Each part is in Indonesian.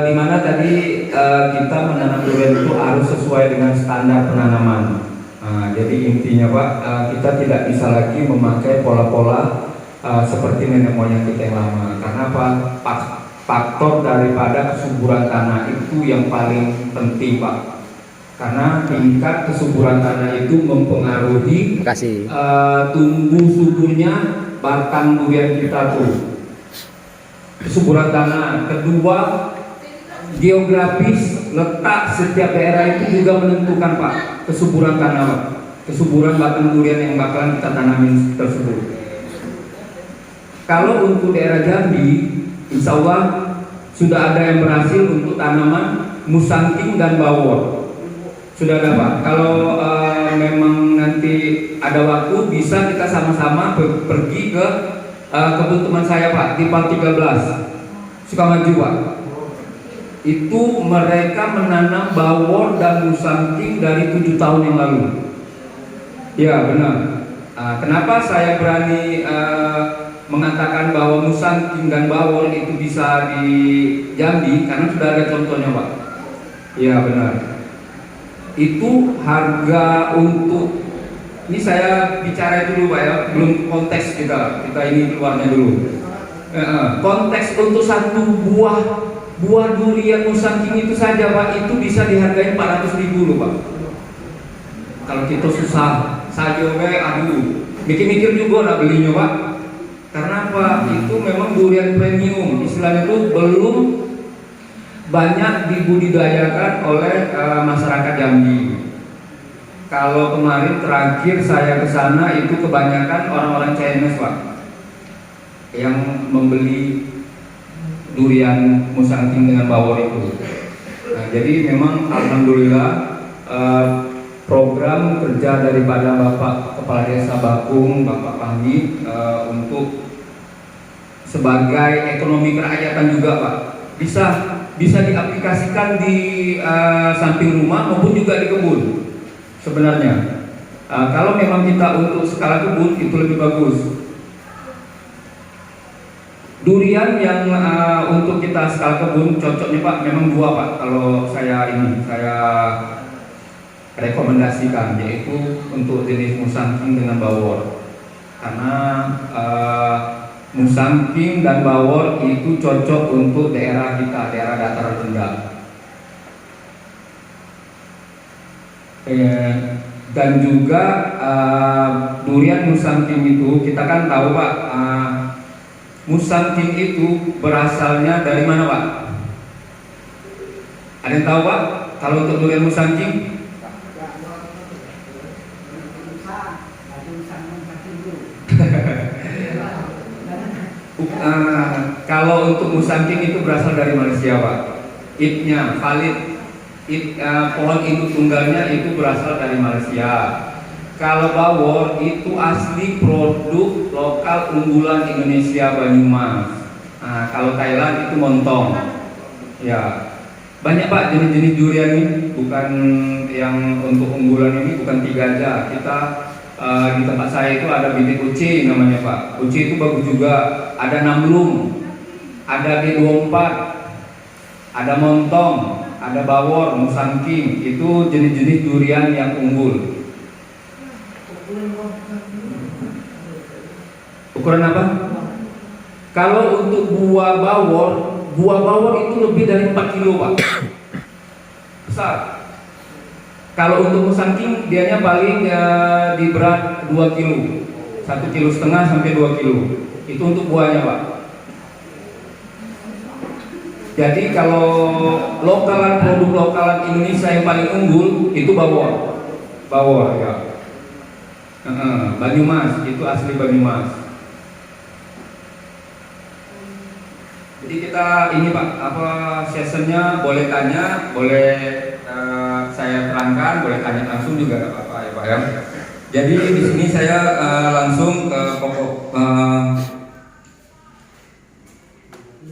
Di mana tadi kita menanam durian itu harus sesuai dengan standar penanaman. Jadi intinya Pak, kita tidak bisa lagi memakai pola-pola seperti nenek moyang kita yang lama. Karena apa? Faktor daripada kesuburan tanah itu yang paling penting Pak. Karena tingkat kesuburan tanah itu mempengaruhi tumbuh suburnya batang durian kita tuh. Kesuburan tanah. Kedua, geografis letak setiap daerah itu juga menentukan Pak kesuburan tanah Pak. Kesuburan batang durian yang bakalan kita tanamin tersebut. Kalau untuk daerah Jambi, insya Allah sudah ada yang berhasil untuk tanaman musangking dan bawor. Sudah ada Pak. Kalau memang nanti ada waktu, bisa kita sama-sama pergi ke kebun teman saya Pak, di Pal 13 Sukamaju Pak. Itu mereka menanam bawor dan musangking dari 7 tahun yang lalu. Ya benar. Kenapa saya berani mengatakan bahwa musangking dan bawor itu bisa di Jambi? Karena sudah ada contohnya Pak. Ya benar. Itu harga untuk, ini saya bicara itu dulu Pak ya, belum konteks kita ini keluarnya dulu. Konteks untuk satu buah durian musangking itu saja Pak, itu bisa dihargai 400.000 loh Pak. Kalau kita susah saja aduh, mikir-mikir juga nak belinya Pak. Karena apa? Itu memang durian premium, istilahnya itu belum banyak dibudidayakan oleh masyarakat Jambi. Kalau kemarin terakhir saya ke sana itu kebanyakan orang-orang Chinese Pak yang membeli durian musangking dengan bawor itu. Nah, jadi memang alhamdulillah program kerja daripada Bapak Kepala Desa Bakung, Bapak Pahmi untuk sebagai ekonomi kerakyatan juga Pak bisa diaplikasikan di samping rumah maupun juga di kebun. Sebenarnya kalau memang kita untuk skala kebun itu lebih bagus. Durian yang untuk kita skala kebun cocoknya Pak memang 2 Pak. Kalau saya rekomendasikan, yaitu untuk jenis musangking dengan bawor. Karena musangking dan bawor itu cocok untuk daerah kita, daerah dataran rendah. Dan juga durian musangking itu kita kan tahu Pak, musangking itu berasalnya dari mana Pak? Ada yang tahu Pak? Kalau untuk durian musangking? Kalau untuk musangking itu berasal dari Malaysia Pak. Itnya valid. Pohon induk tunggalnya itu berasal dari Malaysia. Kalau bawor itu asli produk lokal unggulan Indonesia Banyumas. Kalau Thailand itu montong. Ya, banyak Pak jenis-jenis durian ini. Bukan yang untuk unggulan ini bukan 3 aja. Kita di tempat saya itu ada bibit uci namanya Pak. Uci itu bagus juga. Ada namlung, ada D24, ada montong, ada bawor, musangking. Itu jenis-jenis durian yang unggul. Ukuran apa? Kalau untuk buah bawor itu lebih dari 4 kilo Pak. Besar. Kalau untuk musangking dianya paling di berat 2 kilo, 1,5 kilo sampai 2 kilo. Itu untuk buahnya Pak. Jadi kalau produk lokalan Indonesia yang paling unggul itu bawor ya. Banyumas itu asli Banyumas. Jadi kita ini Pak, sessionnya boleh tanya, boleh saya terangkan, boleh tanya langsung juga nggak apa-apa ya Pak ya. Jadi di sini saya langsung ke pokok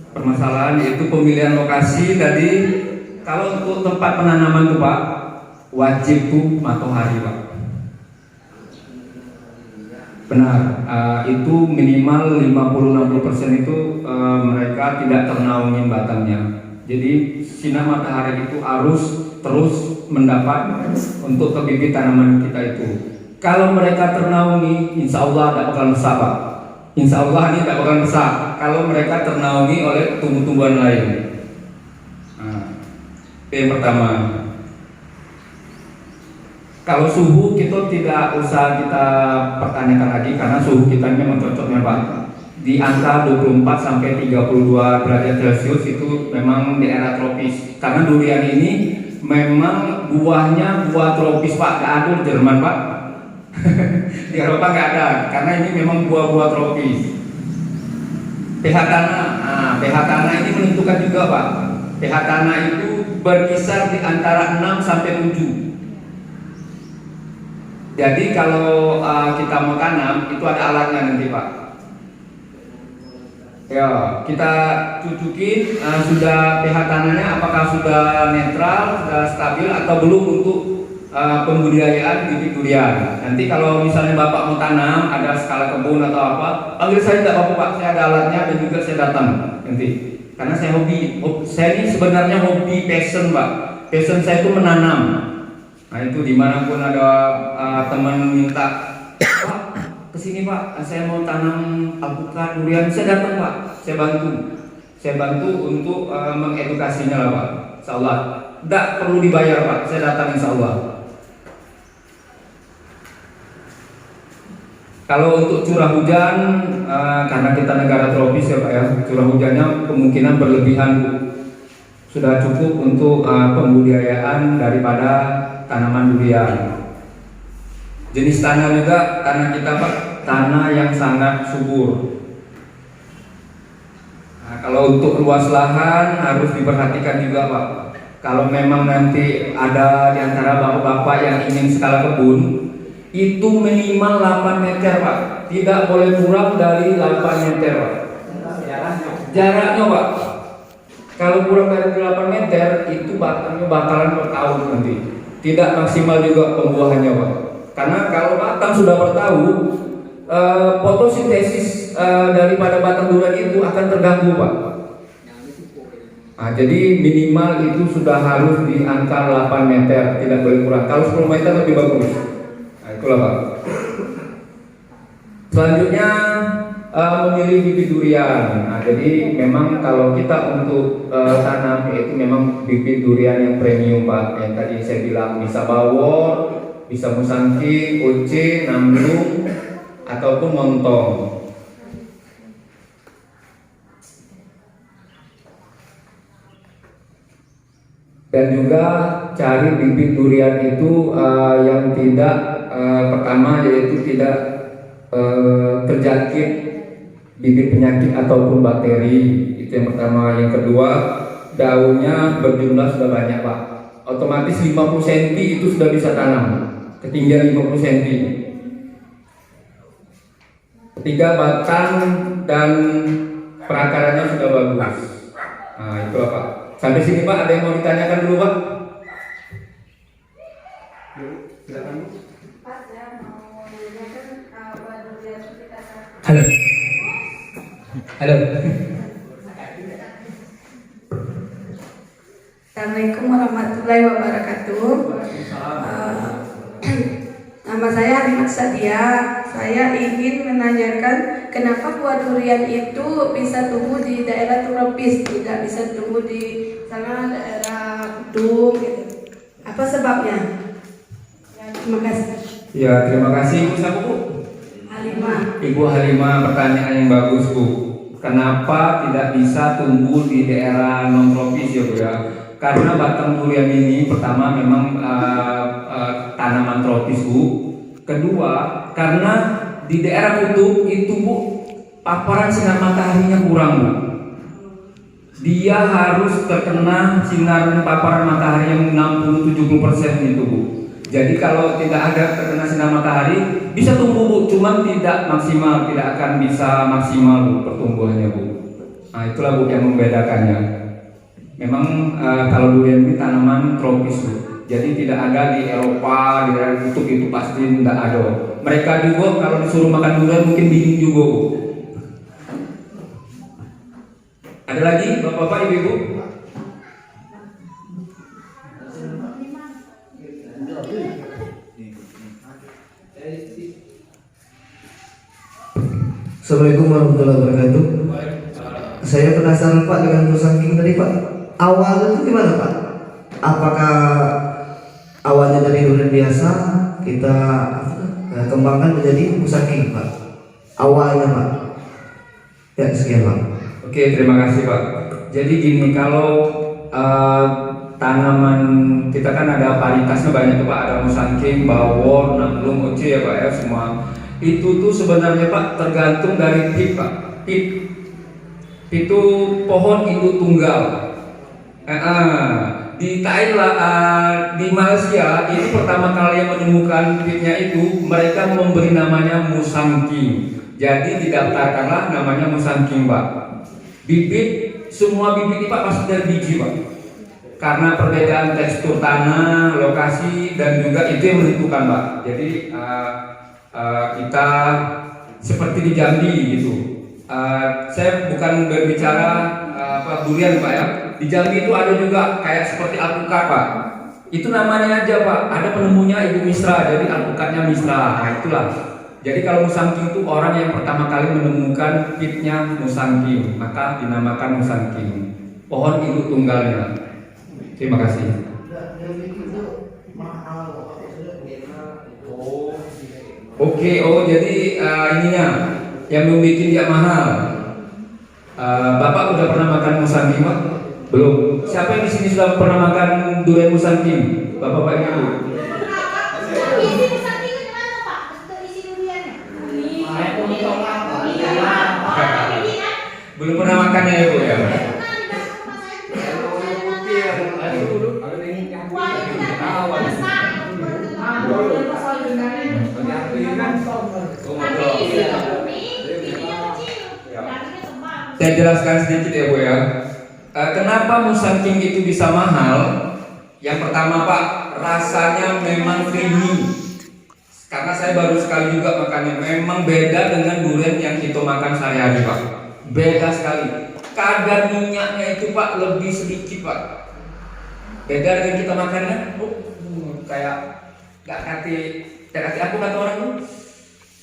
permasalahan, yaitu pemilihan lokasi. Tadi kalau untuk tempat penanaman tuh Pak, wajib tuh matahari Pak. Benar, itu minimal 50-60% itu mereka tidak ternaungin batangnya. Jadi sinar matahari itu harus terus mendapat untuk ke bibit tanaman kita itu. Kalau mereka ternaungi, insya Allah tidak bakal besar, Pak. Insya Allah ini tidak bakal besar kalau mereka ternaungi oleh tumbuh-tumbuhan lain. Itu yang pertama. Kalau suhu kita tidak usah kita pertanyakan lagi karena suhu kita memang cocoknya Pak. Di angka 24 sampai 32 derajat Celcius itu memang di era tropis. Karena durian ini memang buahnya buah tropis Pak, nggak ada di Jerman Pak. Di Eropa nggak ada, karena ini memang buah-buah tropis. pH tanah ini menentukan juga Pak. pH tanah itu berkisar di antara 6 sampai 7. Jadi kalau kita mau tanam itu ada alatnya nanti Pak. Ya, kita cucukin sudah pH tanahnya apakah sudah netral, sudah stabil atau belum untuk pembudidayaan bibit durian. Nanti kalau misalnya Bapak mau tanam, ada skala kebun atau apa, panggil saya tidak apa-apa Pak, saya ada alatnya dan juga saya datang nanti. Karena saya saya ini sebenarnya hobi passion Pak. Passion saya itu menanam. Nah itu dimanapun ada teman minta, Pak kesini Pak, saya mau tanam alpukat durian, saya datang Pak, saya bantu untuk mengedukasinya lah Pak, insya Allah. Tidak perlu dibayar Pak, saya datang insya Allah. Kalau untuk curah hujan, karena kita negara tropis ya Pak ya, curah hujannya kemungkinan berlebihan, sudah cukup untuk pembudidayaan daripada tanaman durian. Jenis tanah juga tanah kita Pak, tanah yang sangat subur. Nah, kalau untuk luas lahan harus diperhatikan juga Pak. Kalau memang nanti ada di antara bapak-bapak yang ingin skala kebun, itu minimal 8 meter Pak, tidak boleh kurang dari 8 meter Pak. Jaraknya Pak. Kalau kurang dari 8 meter itu batangnya bakalan bertahun nanti. Tidak maksimal juga pembuahannya Pak. Karena kalau batang sudah bertahu, fotosintesis daripada batang durian itu akan terganggu Pak. Nah, jadi minimal itu sudah harus di angka 8 meter, tidak boleh kurang. Kalau 10 meter lebih bagus. Nah, itulah Pak. Selanjutnya memilih bibit durian. Nah, jadi memang kalau kita untuk tanam itu memang bibit durian yang premium Pak. Yang tadi saya bilang bisa bawor, bisa musangking, uci, namblung, ataupun montong. Dan juga cari bibit durian itu yang tidak pertama yaitu tidak terjangkit bibit penyakit ataupun bakteri, itu yang pertama. Yang kedua, daunnya berjumlah sudah banyak Pak, otomatis 50 cm itu sudah bisa tanam, ketinggian 50 cm. Ketiga, batang dan perakarannya sudah bagus. Nah itulah Pak. Sampai sini Pak, ada yang mau ditanyakan dulu Pak? Silakan. Pak, saya mau menanyakan buah durian kita. Halo. Halo. Assalamualaikum warahmatullahi wabarakatuh. Nama saya Halimat Sadia. Saya ingin menanyakan kenapa buah durian itu bisa tumbuh di daerah tropis, tidak bisa tumbuh di sana daerah Kudung gitu. Apa sebabnya? Ya, terima kasih. Ya, terima kasih Ibu. Siapa Bu? Halimah. Ibu Halimah, pertanyaan yang bagus Bu. Kenapa tidak bisa tumbuh di daerah non tropis ya Bu ya? Karena batang durian ini pertama memang tanaman tropis Bu. Kedua, karena di daerah kutub itu Bu, paparan sinar mataharinya kurang Bu. Dia harus terkena sinar paparan matahari yang 60-70% itu Bu. Jadi kalau tidak ada terkena sinar matahari bisa tumbuh Bu, cuman tidak maksimal, tidak akan bisa maksimal Bu pertumbuhannya Bu. Nah itulah Bu yang membedakannya. Memang kalau durian ini tanaman tropis Bu. Jadi tidak ada di Eropa, di daerah kutub itu pasti tidak ada. Mereka juga kalau disuruh makan durian mungkin bingung juga. Ada lagi bapak-bapak, ibu-ibu? Assalamualaikum warahmatullahi wabarakatuh. Saya penasaran Pak dengan musangking tadi Pak. Awalnya itu gimana Pak? Apakah awalnya dari durian biasa kita kembangkan menjadi musangking Pak? Awalnya Pak. Ya sekian Pak. Oke, terima kasih Pak. Jadi gini, kalau tanaman kita kan ada varietasnya banyak tuh Pak. Ada musangking, bawor, nanglung, oce ya Pak ya, semua. Itu tuh sebenarnya Pak tergantung dari tip Pak. Tip itu pohon induk tunggal. Di Thailand, di Malaysia ini pertama kali yang menemukan tipnya itu mereka memberi namanya musangking. Jadi didaftarkanlah namanya musangking Pak. Bibit, semua bibit ini Pak pasti dari biji Pak. Karena perbedaan tekstur tanah, lokasi dan juga itu yang menentukan Pak. Jadi kita seperti di Jambi gitu. Saya bukan berbicara durian Pak ya. Di Jambi itu ada juga kayak seperti alpukat Pak. Itu namanya aja Pak. Ada penemunya Ibu Misra, jadi alpukatnya Misra. Nah itulah. Jadi kalau musangking itu orang yang pertama kali menemukan pitnya musangking, maka dinamakan musangking. Pohon induk tunggalnya. Terima kasih. Oke, jadi ininya yang membuat dia mahal. Bapak udah pernah makan musangking Pak? Belum. Siapa yang di sini sudah pernah makan durian musangking? Bapak Ibu. Belum pernah makannya ya Bu ya? Saya jelaskan sedikit ya Bu ya. Kenapa musangking itu bisa mahal? Yang pertama Pak, rasanya memang creamy. Karena saya baru sekali juga makannya, memang beda dengan durian yang kita makan sehari-hari Pak. Beda sekali. Kadar minyaknya itu Pak lebih sedikit Pak. Beda dengan kita makannya, kayak gak kati aku kata orang tuh,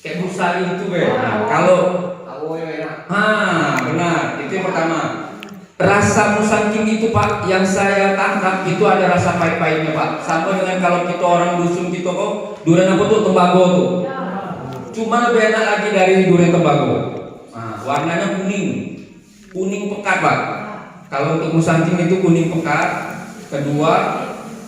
kayak busa itu Nah, kalau benar, itu yang pertama. Rasa musangking itu Pak, yang saya tangkap itu ada rasa pahit-pahitnya Pak. Sama dengan kalau kita orang dusun kita kok durian apa tuh, tembago tuh. Cuma lebih enak lagi dari durian tembago. Nah, warnanya kuning pekat Pak. Kalau untuk musangking itu kuning pekat. Kedua,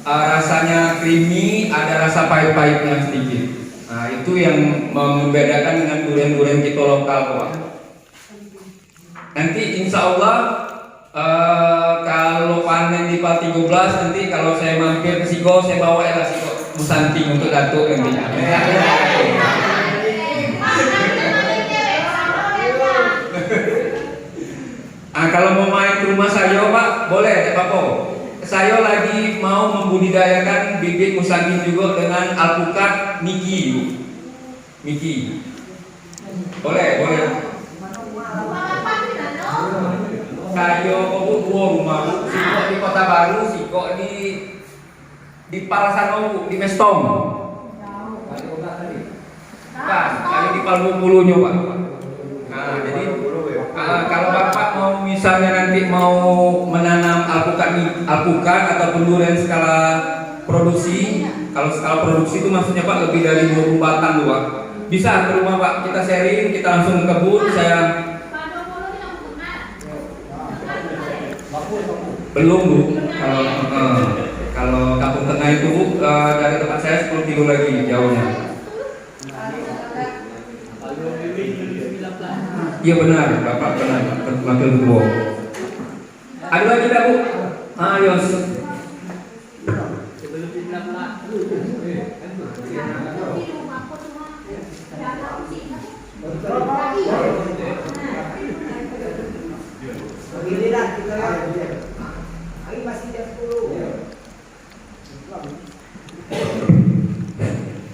rasanya creamy, ada rasa pahit-pahitnya sedikit. Nah, itu yang membedakan dengan durian-durian kita lokal Pak. Nanti insya Allah kalau panen di Pal 13 nanti kalau saya mampir ke Siko, saya bawa ya Siko musangking untuk datuk nantinya. Kalau mau main ke rumah saya Pak, boleh ya Pak. Saya lagi mau membudidayakan bibit musangking juga dengan alpukat Miki. Boleh. Saya dua rumah, Siko di Kota Baru, Siko di Palasano, di Mestong. Bukan, kali di Palbulu Pak. Nah, jadi kalau Bapak mau misalnya nanti mau menanam alpukat ataupun durian skala produksi, kalau skala produksi itu maksudnya Pak lebih dari 20 batang tuh Pak. Bisa ke rumah Pak, kita sharing, kita langsung ke kebun, saya belum Bu. Kalau Kampung Tengah itu Bu, dari tempat saya 10 kilo lagi jauhnya. Iya benar, Bapak benar, wakil ketua. Ada lagi tidak Bu? Ayo.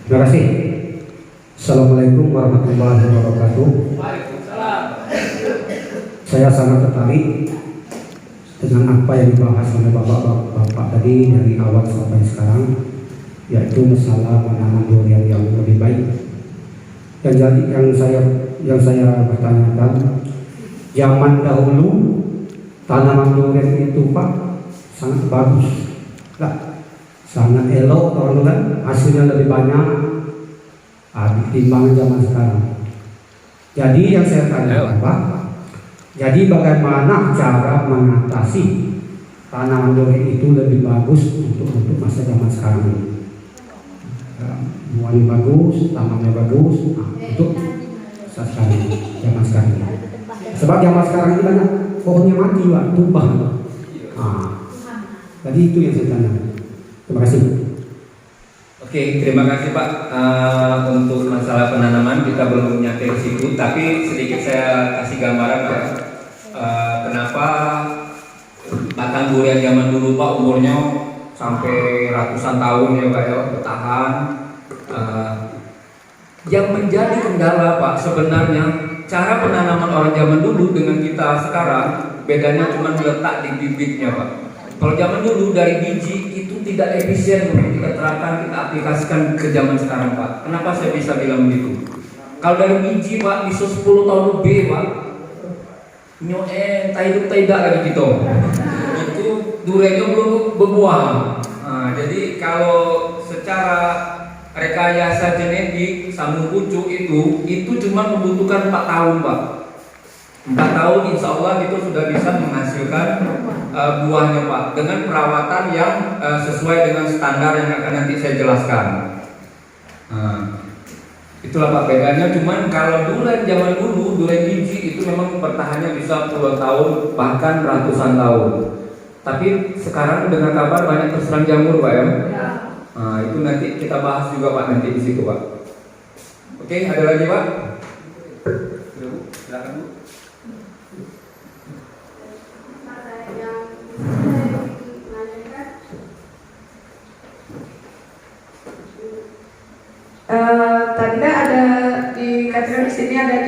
Terima kasih. Assalamualaikum warahmatullahi wabarakatuh. Saya sangat tertarik dengan apa yang dibahas oleh bapak-bapak tadi dari awal sampai sekarang, yaitu masalah penanaman durian yang lebih baik. Yang saya pertanyakan, zaman dahulu tanaman durian itu Pak sangat bagus, sangat elok, kan hasilnya lebih banyak timbangan zaman sekarang. Jadi yang saya tanyakan Pak, jadi bagaimana cara mengatasi tanaman durian itu lebih bagus untuk masa zaman sekarang ini? Buahnya bagus, tanamnya bagus, untuk sekarang zaman sekarang ini. Sebab zaman sekarang ini banyak pohonnya mati Pak, tumbang. Jadi itu yang saya tanyakan. Terima kasih. Oke, terima kasih Pak. Untuk masalah penanaman kita belum nyampe ke situ, tapi sedikit saya kasih gambaran Pak. Kenapa batang durian zaman dulu Pak umurnya sampai ratusan tahun ya Pak ya, bertahan. Yang menjadi kendala Pak sebenarnya cara penanaman orang zaman dulu dengan kita sekarang bedanya cuma letak di bibitnya Pak. Kalau zaman dulu dari biji itu tidak efisien untuk kita terapkan, kita aplikasikan ke zaman sekarang Pak. Kenapa saya bisa bilang begitu? Kalau dari biji Pak bisa 10 tahun lebih Pak. Tidak lagi gitu. Itu duriannya belum berbuah. Jadi kalau secara rekayasa genetik sambung pucuk itu cuma membutuhkan 4 tahun Pak. 4 tahun insya Allah itu sudah bisa menghasilkan buahnya Pak, dengan perawatan yang sesuai dengan standar yang akan nanti saya jelaskan. Itulah Pak bedanya. Cuman kalau durian zaman dulu, durian biji itu memang bertahannya bisa puluhan tahun bahkan ratusan tahun. Tapi sekarang dengar kabar banyak terserang jamur Pak ya. Itu nanti kita bahas juga Pak nanti di situ Pak. Oke, ada lagi Pak? Silakan Bu. Tadi ada dikatakan di sini ada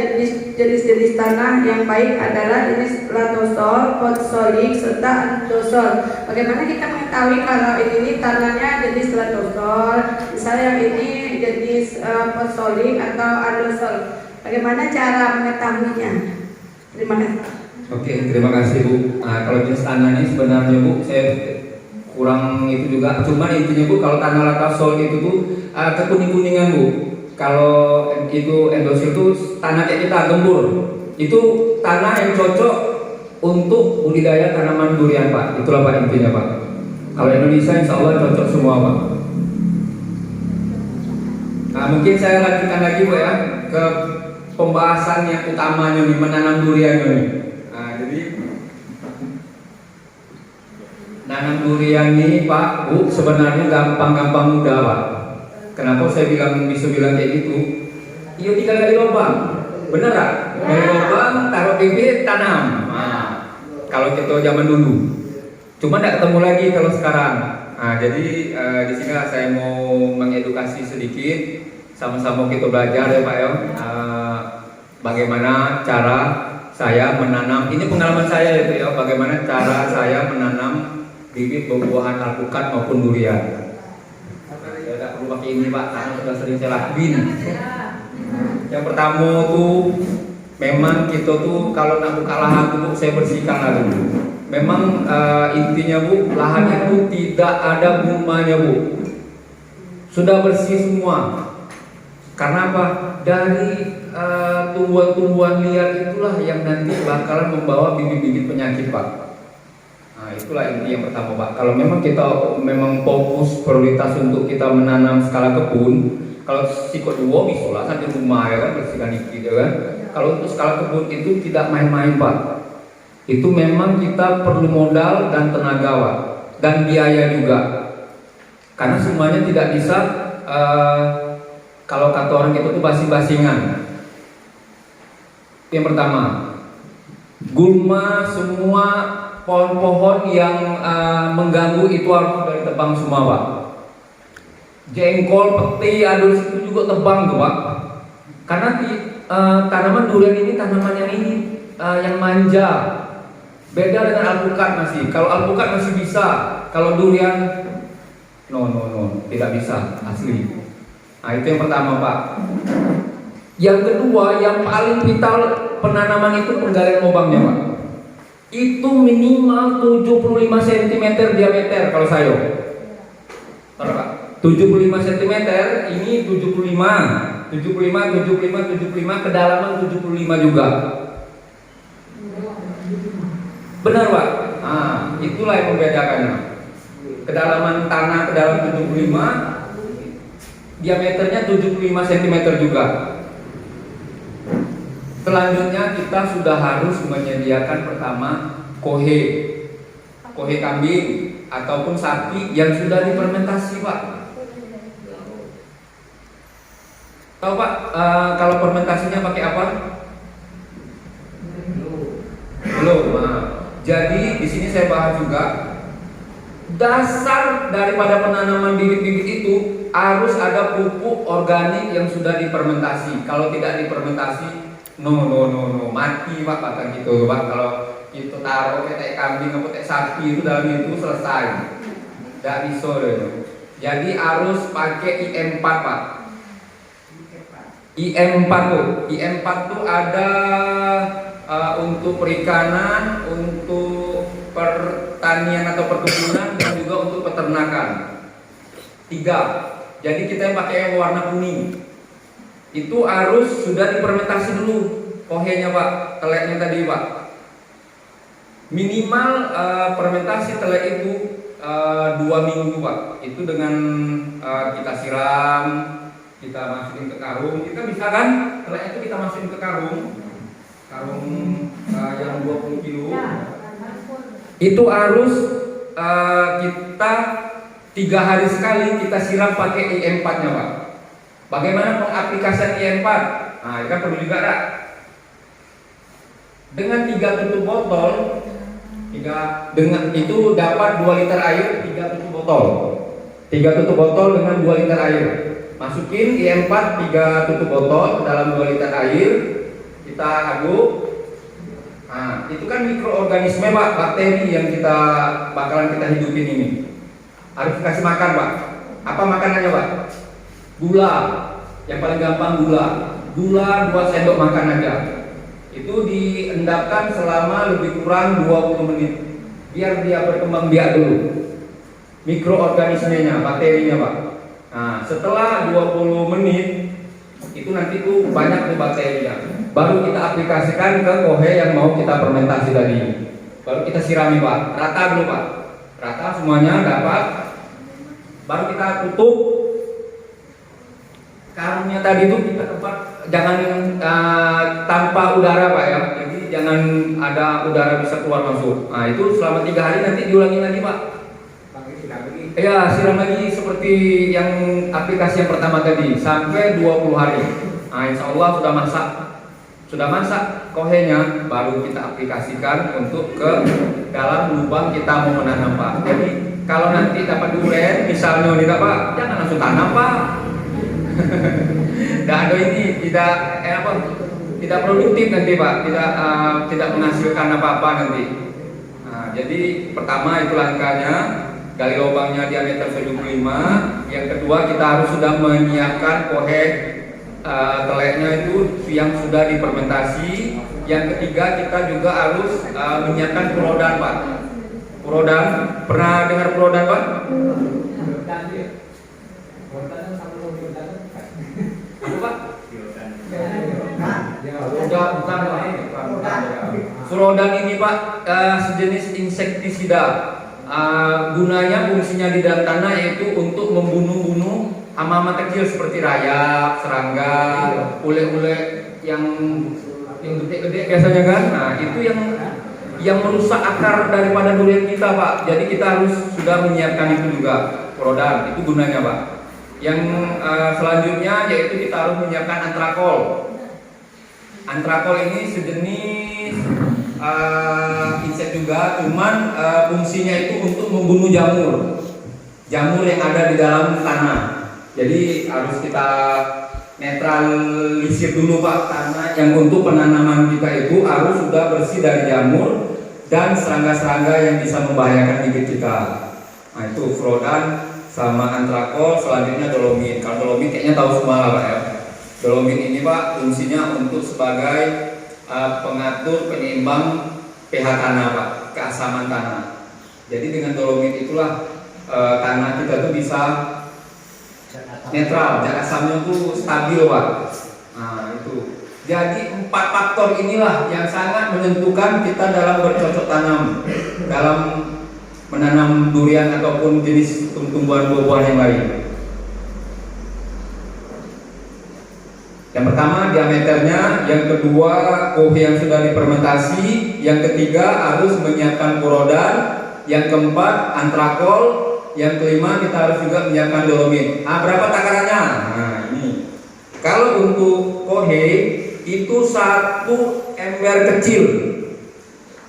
jenis-jenis tanah yang baik adalah jenis latosol, fosforik, serta andosol. Bagaimana kita mengetahui kalau ini tanahnya jenis latosol, misalnya yang ini jenis fosforik atau andosol? Bagaimana cara mengetahuinya? Terima kasih. Oke, terima kasih Bu. Kalau jenis tanah ini sebenarnya Bu, saya kurang itu juga. Cuma intinya Bu, kalau tanah latosol itu Bu kekuning-kuningan Bu. Kalau itu endosil itu tanah kayak kita gembur. Itu tanah yang cocok untuk budidaya tanaman durian Pak. Itulah Pak intinya Pak. Kalau Indonesia insya Allah cocok semua Pak. Mungkin saya lanjutkan lagi Bu ya ke pembahasan yang utamanya nih, menanam durian ini. Jadi nanam durian ini Pak Bu sebenarnya gampang-gampang mudah Pak. Kenapa saya bisa bilang kayak gitu? Iya, tinggal gali lubang, bener gak? Gali lubang, taruh bibit, tanam. Kalau kita zaman dulu, cuma tidak ketemu lagi kalau sekarang. Jadi di sini saya mau mengedukasi sedikit, sama-sama kita belajar ya Pak ya. Bagaimana cara saya menanam? Ini pengalaman saya itu ya. Bagaimana cara saya menanam bibit buah-buahan alpukat maupun durian. Saya perlu pakai ini Pak, karena sudah sering saya lakuin. Yang pertama tuh, memang kita tuh kalau nak buka lahan tuh saya bersihkan lah dulu. Memang intinya Bu, lahan itu tidak ada bunganya Bu, sudah bersih semua. Karena apa? Dari tumbuhan-tumbuhan liar itulah yang nanti bakalan membawa bibit-bibit penyakit Pak. Itulah inti yang pertama Pak. Kalau memang kita fokus prioritas untuk kita menanam skala kebun, kalau sikot dua bisa lah sampai rumah ya kan, bersihkan dikit ya kan. Kalau untuk skala kebun itu tidak main-main Pak. Itu memang kita perlu modal dan tenaga Pak, dan biaya juga. Karena semuanya tidak bisa kalau kata orang kita tuh basing-basingan. Yang pertama, gulma semua pohon-pohon yang mengganggu itu harus dari tebang semua Pak. Jengkol, peti, adus itu juga tebang tuh Pak. Karena tanaman durian ini tanaman yang ini yang manja. Beda dengan alpukat masih. Kalau alpukat masih bisa, kalau durian no, tidak bisa asli. Nah, itu yang pertama, Pak. Yang kedua, yang paling vital penanaman itu penggalian lubangnya, Pak. Itu minimal 75 cm diameter kalau sayur. Tahu, Pak? 75 cm, ini 75, kedalaman 75 juga. Benar, Pak? Nah, itulah yang membedakannya. Kedalaman tanah kedalam 75, diameternya 75 cm juga. Selanjutnya kita sudah harus menyediakan pertama kohe kambing ataupun sapi yang sudah difermentasi, Pak. Tahu, Pak, kalau fermentasinya pakai apa? Belum. Nah, jadi di sini saya bahas juga dasar daripada penanaman bibit-bibit itu harus ada pupuk organik yang sudah difermentasi. Kalau tidak difermentasi, no, mati, Pak, kata gitu, Pak. Kalau itu taruh kayak kambing atau kayak sapi itu dalam itu selesai, tidak bisa itu. Jadi harus pakai IM4, Pak. IM4 tuh ada untuk perikanan, untuk pertanian atau perkebunan, dan juga untuk peternakan. 3. Jadi kita yang pakai yang warna kuning itu harus sudah difermentasi dulu kohenya, Pak, teleknya tadi, Pak. Minimal fermentasi telek itu 2 minggu, Pak. Itu dengan kita siram, kita masukin ke karung. Kita bisa kan telek itu kita masukin ke karung yang 20 kilo. Itu harus kita 3 hari sekali kita siram pakai IM4-nya, Pak. Bagaimana pengaplikasian IM4? Nah, kita perlu juga tak? Dengan 3 tutup botol, dengan itu dapat 2 liter air, 3 tutup botol. 3 tutup botol dengan 2 liter air. Masukin IM4 3 tutup botol ke dalam 2 liter air, kita aduk. Nah, itu kan mikroorganisme, Pak, bakteri yang bakalan kita hidupin ini. Harus dikasih makan, Pak. Apa makanannya, Pak? Gula. Yang paling gampang gula 2 sendok makan aja. Itu diendapkan selama lebih kurang 20 menit biar dia berkembang biak dulu, mikroorganismenya, bakterinya, Pak. Nah, setelah 20 menit itu nanti tuh banyak tuh bakterinya. Baru kita aplikasikan ke kohe yang mau kita fermentasi tadi. Baru kita sirami, Pak. Rata dulu, Pak. Rata semuanya dapat. Baru kita tutup karungnya tadi itu, kita tempat jangan tanpa udara, Pak, ya. Jadi jangan ada udara bisa keluar masuk. Nah, itu selama 3 hari nanti diulangi lagi, Pak. Ya, siram lagi seperti yang aplikasi yang pertama tadi sampai 20 hari. Nah, insya Allah sudah masak kohenya, baru kita aplikasikan untuk ke dalam lubang kita mau menanam, Pak. Jadi kalau nanti dapat durian misalnya nih, Pak, jangan langsung tanam, Pak. Ada ini tidak produktif nanti, Pak, tidak menghasilkan apa-apa nanti. Nah, jadi pertama itu langkahnya, gali lubangnya diameter 75. Yang kedua, kita harus sudah menyiapkan kohe teleknya itu yang sudah difermentasi. Yang ketiga, kita juga harus menyiapkan purodan, Pak. Purodan, pernah dengar purodan, Pak? Furodan ini, Pak, sejenis insektisida. Gunanya, fungsinya di dalam tanah yaitu untuk membunuh hama-hama kecil seperti rayap, serangga, ule-ule yang gede-gede biasanya kan. Nah, itu yang merusak akar daripada durian kita, Pak. Jadi kita harus sudah menyiapkan itu juga. Furodan itu gunanya, Pak. Yang selanjutnya yaitu kita harus menyiapkan antrakol. Antrakol ini sejenis insek juga, cuman fungsinya itu untuk membunuh jamur yang ada di dalam tanah. Jadi harus kita netralisir dulu Pak, karena yang untuk penanaman kita itu harus sudah bersih dari jamur dan serangga-serangga yang bisa membahayakan bibit kita. Nah itu fluodan sama antrakol, selanjutnya dolomit. Kalau dolomit kayaknya tahu semua lah Pak ya. Dolomit ini Pak fungsinya untuk sebagai pengatur penyeimbang pH tanah Pak, keasaman tanah. Jadi dengan dolomit itulah tanah kita tuh bisa netral, zat asamnya tuh stabil Pak. Nah itu. Jadi 4 faktor inilah yang sangat menentukan kita dalam bercocok tanam, dalam menanam durian ataupun jenis tumbuhan buah-buahan yang lain. Yang pertama diameternya, yang kedua kohe yang sudah difermentasi, yang ketiga harus menyiapkan porodan, yang keempat antrakol, yang kelima kita harus juga menyiapkan dolomit. Berapa takarannya? Nah ini. Kalau untuk kohe itu 1 ember kecil